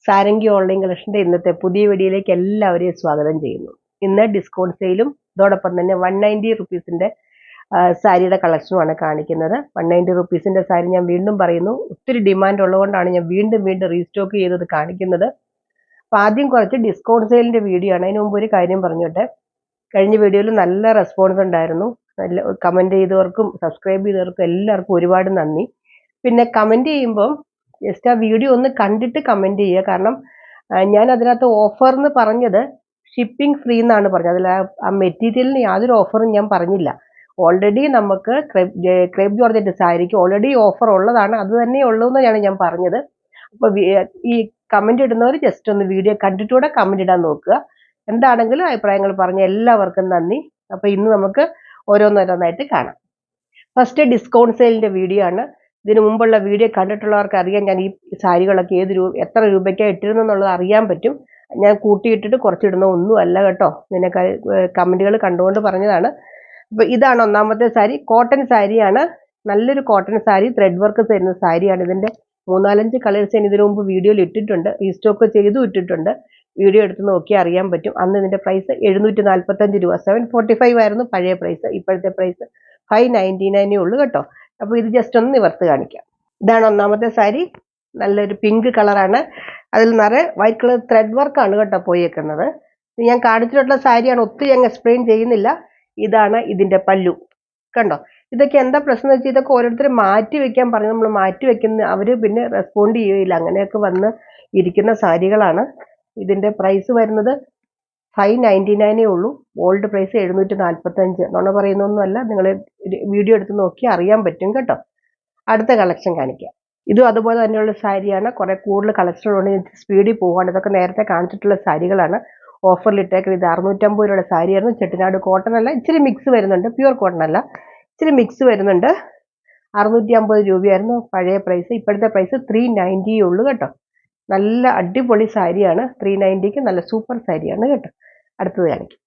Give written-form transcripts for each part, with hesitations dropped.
Sarangi online കളക്ഷൻ്റെ ഇന്നത്തെ പുതിയ വീഡിയോയിലേക്ക് എല്ലാവരെയും സ്വാഗതം ചെയ്യുന്നു. ഇന്ന് ഡിസ്കൗണ്ട് സെയിലും ഇതോടൊപ്പം തന്നെ 190 റുപ്പീസിൻ്റെ സാരിയുടെ കളക്ഷനുമാണ് കാണിക്കുന്നത്. 190 റുപ്പീസിൻ്റെ സാരി ഞാൻ വീണ്ടും പറയുന്നു, ഒത്തിരി ഡിമാൻഡ് ഉള്ളതുകൊണ്ടാണ് ഞാൻ വീണ്ടും റീസ്റ്റോക്ക് ചെയ്തത് കാണിക്കുന്നത്. അപ്പോൾ ആദ്യം കുറച്ച് ഡിസ്കൗണ്ട് സെയിലിൻ്റെ വീഡിയോ ആണ്. അതിന് മുമ്പ് ഒരു കാര്യം പറഞ്ഞോട്ടെ, കഴിഞ്ഞ വീഡിയോയിൽ നല്ല റെസ്പോൺസ് ഉണ്ടായിരുന്നു. നല്ല കമൻറ്റ് ചെയ്തവർക്കും സബ്സ്ക്രൈബ് ചെയ്തവർക്കും എല്ലാവർക്കും ഒരുപാട് നന്ദി. പിന്നെ കമൻറ്റ് ചെയ്യുമ്പം ജസ്റ്റ് ആ വീഡിയോ ഒന്ന് കണ്ടിട്ട് കമൻറ്റ് ചെയ്യുക. കാരണം ഞാൻ അതിനകത്ത് ഓഫർ എന്ന് പറഞ്ഞത് ഷിപ്പിംഗ് ഫ്രീ എന്നാണ് പറഞ്ഞത്. അതിൽ ആ മെറ്റീരിയലിന് യാതൊരു ഓഫറും ഞാൻ പറഞ്ഞില്ല. ഓൾറെഡി നമുക്ക് ക്രേപ്പ് ജോർജറ്റ് സാരിക്ക് ഓൾറെഡി ഓഫർ ഉള്ളതാണ്, അത് തന്നെ ഉള്ളൂ എന്നാണ് ഞാൻ പറഞ്ഞത്. അപ്പോൾ ഈ കമൻറ്റ് ഇടുന്നവർ ജസ്റ്റ് ഒന്ന് വീഡിയോ കണ്ടിട്ടൂടെ കമൻറ്റ് ഇടാൻ നോക്കുക. എന്താണെങ്കിലും അഭിപ്രായങ്ങൾ പറഞ്ഞ എല്ലാവർക്കും നന്ദി. അപ്പോൾ ഇന്ന് നമുക്ക് ഓരോന്നോരോന്നായിട്ട് കാണാം. ഫസ്റ്റ് ഡിസ്കൗണ്ട് സെയിലിൻ്റെ വീഡിയോ ആണ്. ഇതിനു മുമ്പുള്ള വീഡിയോ കണ്ടിട്ടുള്ളവർക്ക് അറിയാം ഞാൻ ഈ സാരികളൊക്കെ എത്ര രൂപയ്ക്കാണ് ഇട്ടിരുന്നെന്നുള്ളത് അറിയാൻ പറ്റും. ഞാൻ കൂട്ടിയിട്ടിട്ട് കുറച്ചിടുന്ന ഒന്നുമല്ല കേട്ടോ, നിനക്ക് കമൻറ്റുകൾ കണ്ടുകൊണ്ട് പറഞ്ഞതാണ്. അപ്പോൾ ഇതാണ് ഒന്നാമത്തെ സാരി, കോട്ടൺ സാരിയാണ്. നല്ലൊരു കോട്ടൺ സാരി, ത്രെഡ് വർക്ക് തരുന്ന സാരിയാണ്. ഇതിൻ്റെ 3-4 കളേഴ്സ് ഞാൻ ഇതിനു മുമ്പ് വീഡിയോയിൽ ഇട്ടിട്ടുണ്ട്, റീസ്റ്റോക്ക് ചെയ്തു ഇട്ടിട്ടുണ്ട്. വീഡിയോ എടുത്ത് നോക്കിയാൽ അറിയാൻ പറ്റും. അന്ന് ഇതിൻ്റെ പ്രൈസ് 745 രൂപ, 745 ആയിരുന്നു പഴയ പ്രൈസ്. ഇപ്പോഴത്തെ പ്രൈസ് 599 ഉള്ളൂ കേട്ടോ. അപ്പോൾ ഇത് ജസ്റ്റ് ഒന്ന് നിവർത്ത് കാണിക്കാം. ഇതാണ് ഒന്നാമത്തെ സാരി, നല്ലൊരു പിങ്ക് കളറാണ്. അതിൽ നിറയെ വൈറ്റ് കളർ ത്രെഡ് വർക്കാണ് കേട്ടോ പോയേക്കുന്നത്. ഞാൻ കാണിച്ചിട്ടുള്ള സാരിയാണ്, ഒത്തിരി ഞാൻ എക്സ്പ്ലെയിൻ ചെയ്യുന്നില്ല. ഇതാണ് ഇതിൻ്റെ പല്ലു, കണ്ടോ. ഇതൊക്കെ എന്താ പ്രശ്നം എന്ന് വെച്ചാൽ ഇതൊക്കെ ഓരോരുത്തർ മാറ്റി വെക്കാൻ പറഞ്ഞു, നമ്മൾ മാറ്റി വെക്കുന്ന അവർ പിന്നെ റെസ്പോണ്ട് ചെയ്യില്ല. അങ്ങനെയൊക്കെ വന്ന് ഇരിക്കുന്ന സാരികളാണ്. ഇതിൻ്റെ പ്രൈസ് വരുന്നത് 599 ഉള്ളൂ. Old price 745. നുണ പറയുന്നൊന്നുമല്ല, നിങ്ങൾ വീഡിയോ എടുത്ത് നോക്കി അറിയാൻ പറ്റും കേട്ടോ. അടുത്ത കളക്ഷൻ കാണിക്കാം. ഇതും അതുപോലെ തന്നെയുള്ള സാരിയാണ്. കുറേ കൂടുതൽ കളക്ഷനുണ്ട്, സ്പീഡിൽ പോവുകയാണ്. ഇതൊക്കെ നേരത്തെ കാണിച്ചിട്ടുള്ള സാരികളാണ്. ഓഫറിൽ ഇട്ടേക്കുന്നത് ഇത് 650 രൂപയുടെ സാരിയായിരുന്നു. ചെട്ടിനാട് കോട്ടൺ അല്ല, ഇച്ചിരി മിക്സ് വരുന്നുണ്ട്, പ്യുവർ കോട്ടൺ അല്ല, ഇച്ചിരി മിക്സ് വരുന്നുണ്ട്. 650 രൂപയായിരുന്നു പഴയ പ്രൈസ്. ഇപ്പോഴത്തെ പ്രൈസ് 390 ഉള്ളൂ കേട്ടോ. നല്ല അടിപൊളി സാരിയാണ്, 390ക്ക് നല്ല സൂപ്പർ സാരിയാണ് കേട്ടോ. അടുത്തത് കാണിക്കും.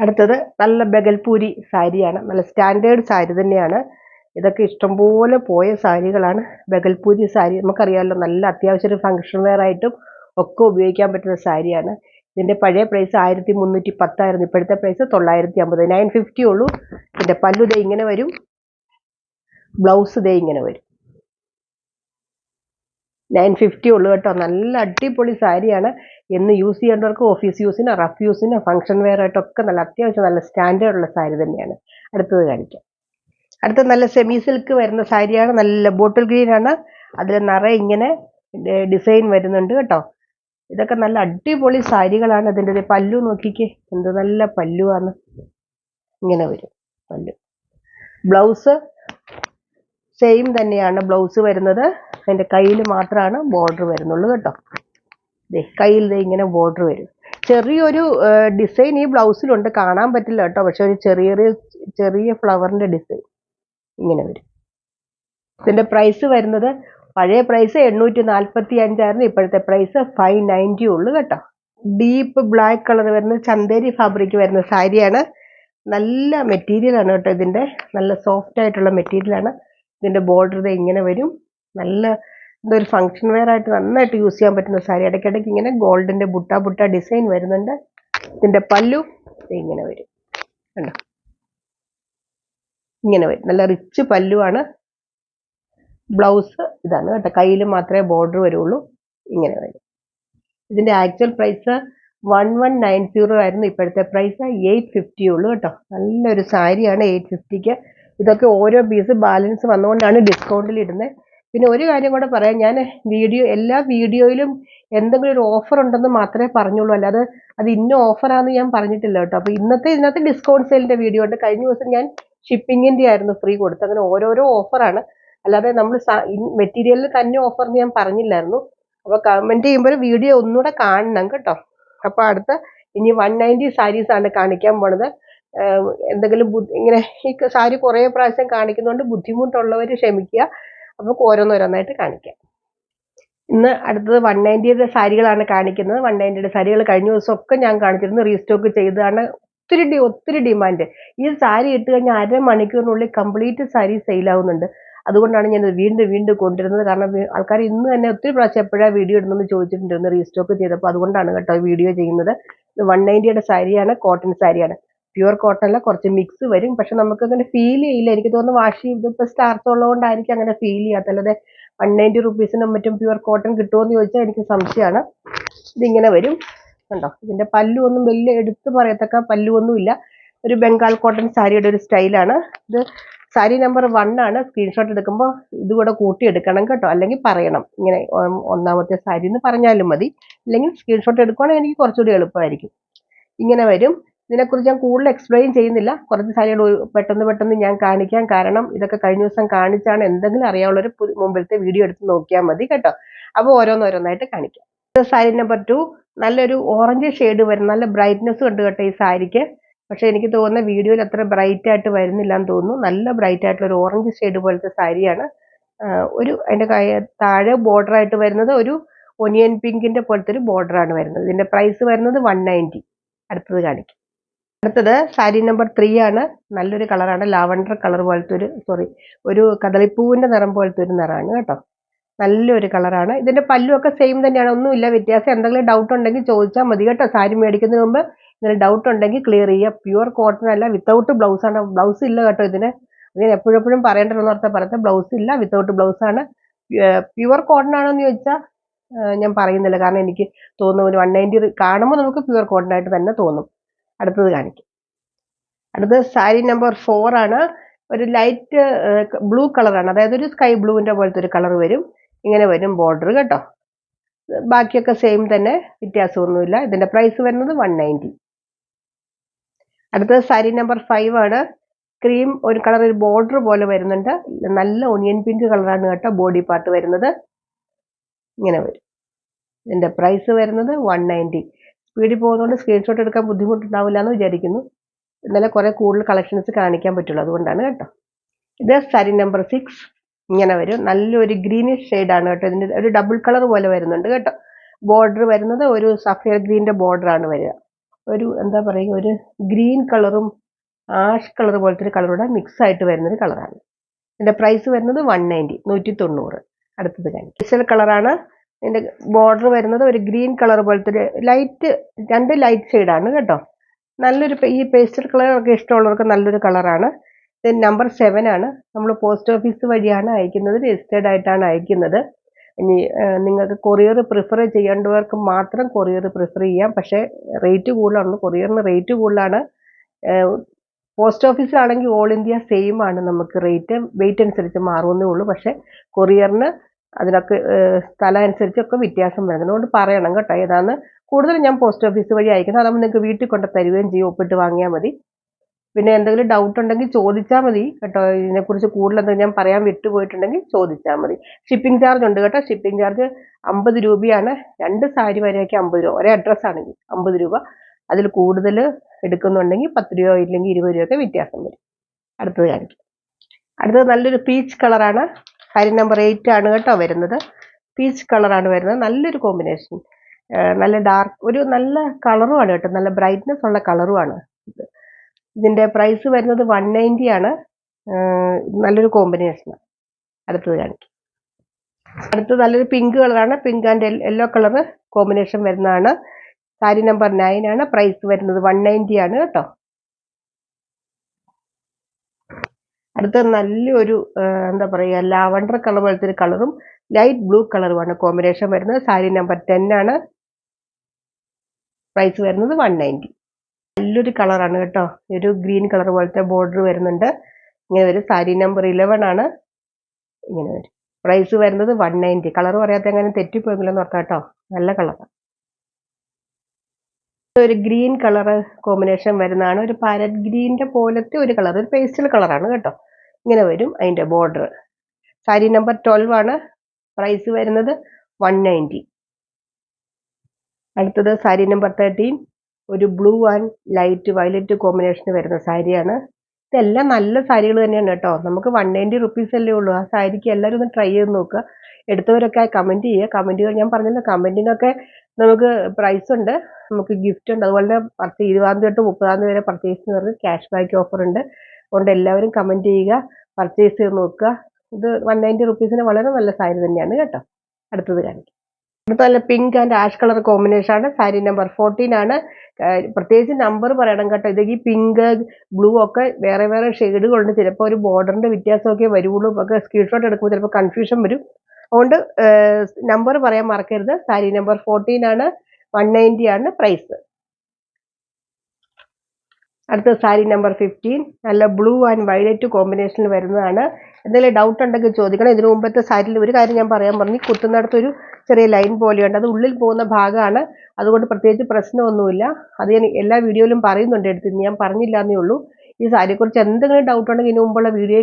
അടുത്തത് നല്ല ബഗൽപൂരി സാരിയാണ്, നല്ല സ്റ്റാൻഡേർഡ് സാരി തന്നെയാണ്. ഇതൊക്കെ ഇഷ്ടംപോലെ പോയ സാരികളാണ്. ബഗൽപൂരി സാരി നമുക്കറിയാമല്ലോ, നല്ല അത്യാവശ്യം ഒരു ഫംഗ്ഷൻ വെയർ ആയിട്ടും ഒക്കെ ഉപയോഗിക്കാൻ പറ്റുന്ന സാരിയാണ്. ഇതിൻ്റെ പഴയ പ്രൈസ് 1310 ആയിരുന്നു, ഇപ്പോഴത്തെ പ്രൈസ് 950, 950 ഉള്ളൂ. ഇതിൻ്റെ പല്ലു ദേ ഇങ്ങനെ വരും, ബ്ലൗസ് ദേ ഇങ്ങനെ വരും. 950 ഉള്ളൂ കേട്ടോ. നല്ല അടിപൊളി സാരിയാണ്. എന്ന് യൂസ് ചെയ്യേണ്ടവർക്ക് ഓഫീസ് യൂസിന്, റഫ് യൂസിന്, ഫംഗ്ഷൻ വെയർ ആയിട്ടൊക്കെ നല്ല അത്യാവശ്യം നല്ല സ്റ്റാൻഡേർഡ് ഉള്ള സാരി തന്നെയാണ്. അടുത്തത് കാണിക്കാം. അടുത്ത നല്ല സെമി സിൽക്ക് വരുന്ന സാരിയാണ്. നല്ല ബോട്ടിൽ ഗ്രീൻ ആണ്. അതിൽ നിറയെ ഇങ്ങനെ ഡിസൈൻ വരുന്നുണ്ട് കേട്ടോ. ഇതൊക്കെ നല്ല അടിപൊളി സാരികളാണ്. അതിൻ്റെ പല്ലു നോക്കിക്കേ, എന്ത് നല്ല പല്ലുവാണ്. ഇങ്ങനെ വരും പല്ലു. ബ്ലൗസ് സെയിം തന്നെയാണ് ബ്ലൗസ് വരുന്നത്. അതിൻ്റെ കയ്യിൽ മാത്രമാണ് ബോർഡർ വരുന്നുള്ളൂ കേട്ടോ. കയ്യിൽ ഇങ്ങനെ ബോർഡർ വരും. ചെറിയൊരു ഡിസൈൻ ഈ ബ്ലൗസിലുണ്ട്, കാണാൻ പറ്റില്ല കേട്ടോ. പക്ഷെ ഒരു ചെറിയ ഫ്ലവറിൻ്റെ ഡിസൈൻ ഇങ്ങനെ വരും. ഇതിൻ്റെ പ്രൈസ് വരുന്നത് പഴയ പ്രൈസ് 845 ആയിരുന്നു, ഇപ്പോഴത്തെ പ്രൈസ് 590 ഉള്ളൂ കേട്ടോ. ഡീപ്പ് ബ്ലാക്ക് കളർ വരുന്ന ചന്തേരി ഫാബ്രിക് വരുന്ന സാരിയാണ്. നല്ല മെറ്റീരിയലാണ് കേട്ടോ. ഇതിൻ്റെ നല്ല സോഫ്റ്റ് ആയിട്ടുള്ള മെറ്റീരിയലാണ്. ഇതിൻ്റെ ബോർഡർ ഇങ്ങനെ വരും. നല്ല ഇതൊരു ഫംഗ്ഷൻ വെയർ ആയിട്ട് നന്നായിട്ട് യൂസ് ചെയ്യാൻ പറ്റുന്ന സാരി. ഇടയ്ക്കിടയ്ക്ക് ഇങ്ങനെ ഗോൾഡിൻ്റെ ബുട്ട ഡിസൈൻ വരുന്നുണ്ട്. ഇതിൻ്റെ പല്ലു ഇങ്ങനെ വരും കണ്ടോ, ഇങ്ങനെ വരും. നല്ല റിച്ച് പല്ലുവാണ്. ബ്ലൗസ് ഇതാണ് കേട്ടോ, കയ്യിൽ മാത്രമേ ബോർഡർ വരുള്ളൂ. ഇങ്ങനെ വരും. ഇതിൻ്റെ ആക്ച്വൽ പ്രൈസ് 1190 ആയിരുന്നു, ഇപ്പോഴത്തെ പ്രൈസ് 850 ഉള്ളൂ കേട്ടോ. നല്ലൊരു സാരിയാണ് 850ക്ക്. ഇതൊക്കെ ഓരോ പീസ് ബാലൻസ് വന്നുകൊണ്ടാണ് ഡിസ്കൗണ്ടിൽ ഇടുന്നത്. പിന്നെ ഒരു കാര്യം കൂടെ പറയാം, ഞാൻ എല്ലാ വീഡിയോയിലും എന്തെങ്കിലും ഒരു ഓഫർ ഉണ്ടെന്ന് മാത്രമേ പറഞ്ഞുള്ളൂ, അല്ലാതെ അത് ഇന്ന ഓഫറാണെന്ന് ഞാൻ പറഞ്ഞിട്ടില്ല കേട്ടോ. അപ്പോൾ ഇതിനകത്ത് ഡിസ്കൗണ്ട് സെയിലിൻ്റെ വീഡിയോ ഉണ്ട്. കഴിഞ്ഞ ദിവസം ഞാൻ ഷിപ്പിങ്ങിൻ്റെ ആയിരുന്നു ഫ്രീ കൊടുത്തത്. അങ്ങനെ ഓരോരോ ഓഫറാണ്, അല്ലാതെ നമ്മൾ മെറ്റീരിയലിൽ തന്നെ ഓഫർ എന്ന് ഞാൻ പറഞ്ഞില്ലായിരുന്നു. അപ്പോൾ കമൻറ്റ് ചെയ്യുമ്പോൾ വീഡിയോ ഒന്നുകൂടെ കാണണം കേട്ടോ. അപ്പോൾ അടുത്ത ഇനി 190 സാരീസാണ് കാണിക്കാൻ പോണത്. എന്തെങ്കിലും ഇങ്ങനെ ഈ സാരി കുറേ പ്രാവശ്യം കാണിക്കുന്നതുകൊണ്ട് ബുദ്ധിമുട്ടുള്ളവർ ക്ഷമിക്കുക. നമുക്ക് ഓരോന്നോരോന്നായിട്ട് കാണിക്കാം. ഇന്ന് അടുത്തത് 190യുടെ സാരികളാണ് കാണിക്കുന്നത്. 190യുടെ സാരികൾ കഴിഞ്ഞ ദിവസമൊക്കെ ഞാൻ കാണിച്ചിരുന്നു, റീസ്റ്റോക്ക് ചെയ്തതാണ്. ഒത്തിരി ഡിമാൻഡ്. ഈ സാരി ഇട്ട് കഴിഞ്ഞാൽ അരമണിക്കൂറിനുള്ളിൽ കംപ്ലീറ്റ് സാരി സെയിലാവുന്നുണ്ട്. അതുകൊണ്ടാണ് ഞാൻ വീണ്ടും വീണ്ടും കൊണ്ടുവരുന്നത്. കാരണം ആൾക്കാർ ഇന്ന് തന്നെ ഒത്തിരി പ്രാവശ്യം എപ്പോഴാണ് വീഡിയോ ഇടുന്നെന്ന് ചോദിച്ചിട്ടുണ്ടായിരുന്നു റീസ്റ്റോക്ക് ചെയ്തപ്പോൾ. അതുകൊണ്ടാണ് കേട്ടോ വീഡിയോ ചെയ്യുന്നത്. ഇത് 190യുടെ സാരിയാണ്, കോട്ടൺ സാരിയാണ്. പ്യുവർ കോട്ടൺ അല്ല, കുറച്ച് മിക്സ് വരും. പക്ഷെ നമുക്ക് അങ്ങനെ ഫീൽ ചെയ്യില്ല. എനിക്ക് തോന്നുന്നു വാഷ് ചെയ്തിപ്പോൾ സ്റ്റാർച്ച് ഉള്ളതുകൊണ്ടായിരിക്കും അങ്ങനെ ഫീൽ ചെയ്യാത്ത. അല്ലാതെ 190 റുപ്പീസിനും മറ്റും പ്യുവർ കോട്ടൺ കിട്ടുമോയെന്ന് ചോദിച്ചാൽ എനിക്ക് സംശയമാണ്. ഇതിങ്ങനെ വരും കണ്ടോ. ഇതിന്റെ പല്ലുവൊന്നും വലിയ എടുത്ത് പറയത്തക്ക പല്ലുവൊന്നും ഇല്ല. ഒരു ബംഗാൾ കോട്ടൺ സാരിയുടെ ഒരു സ്റ്റൈലാണ് ഇത്. സാരി നമ്പർ 1 ആണ്. സ്ക്രീൻഷോട്ട് എടുക്കുമ്പോൾ ഇതുകൂടെ കൂട്ടി എടുക്കണം കേട്ടോ, അല്ലെങ്കിൽ പറയണം ഇങ്ങനെ ഒന്നാമത്തെ സാരി എന്ന് പറഞ്ഞാലും മതി. അല്ലെങ്കിൽ സ്ക്രീൻഷോട്ട് എടുക്കുകയാണെങ്കിൽ എനിക്ക് കുറച്ചുകൂടി എളുപ്പമായിരിക്കും. ഇങ്ങനെ വരും. ഇതിനെക്കുറിച്ച് ഞാൻ കൂടുതൽ എക്സ്പ്ലെയിൻ ചെയ്യുന്നില്ല. കുറച്ച് സാരികൾ പെട്ടെന്ന് ഞാൻ കാണിക്കാം. കാരണം ഇതൊക്കെ കഴിഞ്ഞ ദിവസം കാണിച്ചാണ്. എന്തെങ്കിലും അറിയാനുള്ളൊരു മുമ്പിലത്തെ വീഡിയോ എടുത്ത് നോക്കിയാൽ മതി കേട്ടോ. അപ്പോൾ ഓരോന്നോരോന്നായിട്ട് കാണിക്കാം. സാരി നമ്പർ 2 നല്ലൊരു ഓറഞ്ച് ഷെയ്ഡ് വരും. നല്ല ബ്രൈറ്റ്നെസ് ഉണ്ട് കേട്ടോ ഈ സാരിക്ക്. പക്ഷെ എനിക്ക് തോന്നുന്ന വീഡിയോയിൽ അത്ര ബ്രൈറ്റ് ആയിട്ട് വരുന്നില്ല എന്ന് തോന്നുന്നു. നല്ല ബ്രൈറ്റ് ആയിട്ടുള്ള ഒരു ഓറഞ്ച് ഷെയ്ഡ് പോലത്തെ സാരിയാണ്. ഒരു അതിൻ്റെ താഴെ ബോർഡർ ആയിട്ട് വരുന്നത് ഒരു ഒനിയൻ പിങ്കിന്റെ പോലത്തെ ഒരു ബോർഡർ ആണ് വരുന്നത്. ഇതിന്റെ പ്രൈസ് വരുന്നത് 190. അടുത്തത് കാണിക്കും. അടുത്തത് സാരി നമ്പർ 3 ആണ്. നല്ലൊരു കളറാണ്. ലാവണ്ടർ കളർ പോലത്തെ ഒരു കദളിപ്പൂവിന്റെ നിറം പോലത്തെ ഒരു നിറമാണ് കേട്ടോ. നല്ലൊരു കളറാണ്. ഇതിന്റെ പല്ലുമൊക്കെ സെയിം തന്നെയാണ്, ഒന്നുമില്ല വ്യത്യാസം. എന്തെങ്കിലും ഡൗട്ട് ഉണ്ടെങ്കിൽ ചോദിച്ചാൽ മതി കേട്ടോ. സാരി മേടിക്കുന്നതിന് മുമ്പ് ഇങ്ങനെ ഡൗട്ട് ഉണ്ടെങ്കിൽ ക്ലിയർ ചെയ്യുക. പ്യുവർ കോട്ടൺ അല്ല, വിത്തൗട്ട് ബ്ലൗസ് ആണ്. ബ്ലൗസ് ഇല്ല കേട്ടോ ഇതിന്. ഞാൻ എപ്പോഴും പറയേണ്ടതെന്ന് ഓർത്താൽ പറഞ്ഞത്, ബ്ലൗസ് ഇല്ല, വിത്തൗട്ട് ബ്ലൗസ് ആണ്. പ്യുവർ കോട്ടൺ ആണോ എന്ന് ചോദിച്ചാൽ ഞാൻ പറയുന്നില്ല. കാരണം എനിക്ക് തോന്നുന്നു ഒരു 190 കാണുമ്പോൾ നമുക്ക് പ്യുവർ കോട്ടൺ ആയിട്ട് തന്നെ തോന്നും. അടുത്തത് കാണിക്കും. അടുത്തത് സാരി നമ്പർ 4 ആണ്. ഒരു ലൈറ്റ് ബ്ലൂ കളറാണ്. അതായത് ഒരു സ്കൈ ബ്ലൂവിന്റെ പോലത്തെ ഒരു കളർ വരും. ഇങ്ങനെ വരും ബോർഡർ കേട്ടോ. ബാക്കിയൊക്കെ സെയിം തന്നെ, വ്യത്യാസമൊന്നുമില്ല. ഇതിന്റെ പ്രൈസ് വരുന്നത് 190. അടുത്തത് സാരി നമ്പർ 5 ആണ്. ക്രീം ഒരു കളർ, ഒരു ബോർഡർ പോലെ വരുന്നുണ്ട്. നല്ല ഒനിയൻ പിങ്ക് കളറാണ് കേട്ടോ ബോഡി പാർട്ട് വരുന്നത്. ഇങ്ങനെ വരും. ഇതിന്റെ പ്രൈസ് വരുന്നത് 190. സ്പീഡിൽ പോകുന്നതുകൊണ്ട് സ്ക്രീൻഷോട്ട് എടുക്കാൻ ബുദ്ധിമുട്ടുണ്ടാവില്ല എന്ന് വിചാരിക്കുന്നു. ഇന്നലെ കുറെ കൂടുതൽ കളക്ഷൻസ് കാണിക്കാൻ പറ്റുള്ളൂ, അതുകൊണ്ടാണ് കേട്ടോ. ഇത് സാരി നമ്പർ 6. ഇങ്ങനെ വരും. നല്ലൊരു ഗ്രീനിഷ് ഷെയ്ഡാണ് കേട്ടോ. ഇതിന്റെ ഒരു ഡബിൾ കളർ പോലെ വരുന്നുണ്ട് കേട്ടോ. ബോർഡർ വരുന്നത് ഒരു സഫയർ ഗ്രീനിന്റെ ബോർഡർ ആണ് വരിക. ഒരു എന്താ പറയുക, ഒരു ഗ്രീൻ കളറും ആഷ് കളർ പോലത്തെ ഒരു കളറൂടെ മിക്സ് ആയിട്ട് വരുന്നൊരു കളറാണ്. ഇതിന്റെ പ്രൈസ് വരുന്നത് 190, 190. അടുത്തത് കാണിക്കും. സ്പെഷ്യൽ കളറാണ്. ഇതിന്റെ ബോർഡർ വരുന്നത് ഒരു ഗ്രീൻ കളർ പോലത്തെ ഒരു രണ്ട് ലൈറ്റ് ഷെയ്ഡാണ് കേട്ടോ. നല്ലൊരു ഈ പേസ്റ്റൽ കളറൊക്കെ ഇഷ്ടമുള്ളവർക്ക് നല്ലൊരു കളറാണ്. ഇത് നമ്പർ 7 ആണ്. നമ്മൾ പോസ്റ്റ് ഓഫീസ് വഴിയാണ് അയക്കുന്നത്, രജിസ്റ്റേർഡ് ആയിട്ടാണ് അയക്കുന്നത്. ഇനി നിങ്ങൾക്ക് കൊറിയർ പ്രിഫർ ചെയ്യേണ്ടവർക്ക് മാത്രം കൊറിയർ പ്രിഫർ ചെയ്യാം. പക്ഷേ റേറ്റ് കൂടുതലാണ്, കൊറിയറിന് റേറ്റ് കൂടുതലാണ്. പോസ്റ്റ് ഓഫീസിലാണെങ്കിൽ ഓൾ ഇന്ത്യ സെയിം ആണ്. നമുക്ക് റേറ്റ് വെയിറ്റ് അനുസരിച്ച് മാറുന്നേ ഉള്ളൂ. പക്ഷേ കൊറിയറിന് അതിനൊക്കെ സ്ഥലം അനുസരിച്ചൊക്കെ വ്യത്യാസം വരുന്നത്. അതുകൊണ്ട് പറയണം കേട്ടോ ഏതാന്ന്. കൂടുതലും ഞാൻ പോസ്റ്റ് ഓഫീസ് വഴി അയക്കുന്നത്. അതാകുമ്പോൾ നിങ്ങൾക്ക് വീട്ടിൽ കൊണ്ട് തരുകയും ചെയ്യും, ഒപ്പിട്ട് വാങ്ങിയാൽ മതി. പിന്നെ എന്തെങ്കിലും ഡൗട്ട് ഉണ്ടെങ്കിൽ ചോദിച്ചാൽ മതി കേട്ടോ. ഇതിനെക്കുറിച്ച് കൂടുതൽ എന്തെങ്കിലും ഞാൻ പറയാൻ വിട്ടുപോയിട്ടുണ്ടെങ്കിൽ ചോദിച്ചാൽ മതി. ഷിപ്പിംഗ് ചാർജ് ഉണ്ട് കേട്ടോ. ഷിപ്പിംഗ് ചാർജ് 50 രൂപയാണ്. 2 സാരി വരെയൊക്കെ 50 രൂപ. ഒരേ അഡ്രസ് ആണെങ്കിൽ 50 രൂപ. അതിൽ കൂടുതൽ എടുക്കുന്നുണ്ടെങ്കിൽ 10 രൂപ ഇല്ലെങ്കിൽ 20 രൂപയൊക്കെ വ്യത്യാസം വരും. അടുത്തത് കാണിക്കും. അടുത്തത് നല്ലൊരു പീച്ച് കളറാണ്. സാരി നമ്പർ 8 ആണ് കേട്ടോ വരുന്നത്. പീച്ച് കളറാണ് വരുന്നത്. നല്ലൊരു കോമ്പിനേഷൻ. നല്ല ഡാർക്ക്, ഒരു നല്ല കളറുമാണ് കേട്ടോ. നല്ല ബ്രൈറ്റ്നെസ് ഉള്ള കളറുമാണ്. ഇതിന്റെ പ്രൈസ് വരുന്നത് 190 ആണ്. നല്ലൊരു കോമ്പിനേഷൻ. അടുത്തത് കാണിക്കും. അടുത്തത് നല്ലൊരു പിങ്ക് കളറാണ്. Pink and yellow colour combination വരുന്നതാണ്. സാരി നമ്പർ 9 ആണ്. പ്രൈസ് വരുന്നത് 190 ആണ് കേട്ടോ. അടുത്തത് നല്ലൊരു എന്താ പറയുക, ലാവണ്ടർ കളർ പോലത്തെ ഒരു കളറും ലൈറ്റ് ബ്ലൂ കളറുമാണ് കോമ്പിനേഷൻ വരുന്നത്. സാരി നമ്പർ 10 ആണ്. പ്രൈസ് വരുന്നത് 190. നല്ലൊരു കളറാണ് കേട്ടോ. ഒരു ഗ്രീൻ കളർ പോലത്തെ ബോർഡർ വരുന്നുണ്ട്. ഇങ്ങനെ വരും. സാരി നമ്പർ 11 ആണ്. ഇങ്ങനെ വരും. പ്രൈസ് വരുന്നത് 190. കളർ പറയാത്ത എങ്ങനെ തെറ്റിപ്പോയെങ്കിലെന്ന് ഓർക്കാം കേട്ടോ. നല്ല കളറാണ്. ഒരു ഗ്രീൻ കളർ കോമ്പിനേഷൻ വരുന്നതാണ്. ഒരു പാരറ്റ് ഗ്രീനിന്റെ പോലത്തെ ഒരു കളർ, ഒരു പേസ്റ്റൽ കളറാണ് കേട്ടോ. ഇങ്ങനെ വരും അതിന്റെ ബോർഡർ. സാരി നമ്പർ 12 ആണ്. പ്രൈസ് വരുന്നത് 190. അടുത്തത് സാരി നമ്പർ 13. ഒരു blue and light violet combination വരുന്ന സാരിയാണ്. ഇതെല്ലാം നല്ല സാരികൾ തന്നെയാണ് കേട്ടോ. നമുക്ക് 190 റുപ്പീസ് അല്ലേ ഉള്ളൂ. ആ സാരിക്ക് എല്ലാവരും ഒന്ന് ട്രൈ ചെയ്ത് നോക്കുക. എടുത്തവരൊക്കെ കമന്റ് ചെയ്യുക. കമന്റുകൾ ഞാൻ പറഞ്ഞല്ലോ, കമന്റിനൊക്കെ നമുക്ക് പ്രൈസ് ഉണ്ട്, നമുക്ക് ഗിഫ്റ്റ് ഉണ്ട്. അതുപോലെ 20 തൊട്ട് 30 വരെ പർച്ചേസിന് പറഞ്ഞ് ക്യാഷ് ബാക്ക് ഓഫർ ഉണ്ട്. അതുകൊണ്ട് എല്ലാവരും കമന്റ് ചെയ്യുക, പർച്ചേസ് ചെയ്ത് നോക്കുക. ഇത് 190 റുപ്പീസിന് വളരെ നല്ല സാരി തന്നെയാണ് കേട്ടോ. അടുത്തത് കാണിക്കാം. അടുത്ത നല്ല pink and ash colour combination ആണ്. സാരി നമ്പർ 14 ആണ്. പ്രത്യേകിച്ച് നമ്പർ പറയണം കേട്ടോ. ഇത് ഈ പിങ്ക് ബ്ലൂ ഒക്കെ വേറെ വേറെ ഷെയ്ഡുകളുണ്ട്. ചിലപ്പോൾ ഒരു ബോർഡറിന്റെ വ്യത്യാസമൊക്കെ വരുള്ളൂ. ഒക്കെ സ്ക്രീൻഷോട്ട് എടുക്കുമ്പോൾ ചിലപ്പോൾ കൺഫ്യൂഷൻ വരും. അതുകൊണ്ട് നമ്പർ പറയാൻ മറക്കരുത്. സാരി നമ്പർ 14 ആണ്. 190 ആണ് പ്രൈസ്. അടുത്ത സാരി നമ്പർ 15 നല്ല ബ്ലൂ ആൻഡ് വയലറ്റ് കോമ്പിനേഷനിൽ വരുന്നതാണ്. എന്തെങ്കിലും ഡൗട്ട് ഉണ്ടെങ്കിൽ ചോദിക്കണം. ഇതിനു മുമ്പത്തെ സാരിയിൽ ഒരു കാര്യം ഞാൻ പറയാൻ പറഞ്ഞു. കുത്തുന്നിടത്തൊരു ചെറിയ ലൈൻ പോലെയുണ്ട്. അത് ഉള്ളിൽ പോകുന്ന ഭാഗമാണ്. അതുകൊണ്ട് പ്രത്യേകിച്ച് പ്രശ്നമൊന്നുമില്ല. അത് ഞാൻ എല്ലാ വീഡിയോയിലും പറയുന്നുണ്ട്. എടുത്ത് ഞാൻ പറഞ്ഞില്ല എന്നേ ഉള്ളൂ. ഈ സാരിയെക്കുറിച്ച് എന്തെങ്കിലും ഡൗട്ട് ഉണ്ടെങ്കിൽ ഇതിനു മുമ്പുള്ള വീഡിയോ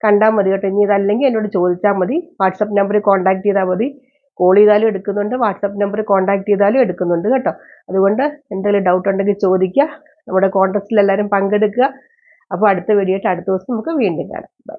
കണ്ടാൽ മതി കേട്ടോ. ഇനി ഇതല്ലെങ്കിൽ എന്നോട് ചോദിച്ചാൽ മതി. വാട്സപ്പ് നമ്പറിൽ കോൺടാക്ട് ചെയ്താൽ മതി. കോൾ ചെയ്താലും എടുക്കുന്നുണ്ട്, വാട്സപ്പ് നമ്പറിൽ കോൺടാക്ട് ചെയ്താലും എടുക്കുന്നുണ്ട് കേട്ടോ. അതുകൊണ്ട് എന്തെങ്കിലും ഡൗട്ട് ഉണ്ടെങ്കിൽ ചോദിക്കുക. നമ്മുടെ കോൺടാക്റ്റിൽ എല്ലാവരും പങ്കെടുക്കുക. അപ്പോൾ അടുത്ത വീഡിയോ ആയിട്ട് അടുത്ത ദിവസം നമുക്ക് വീണ്ടും കാണാം. ബൈ.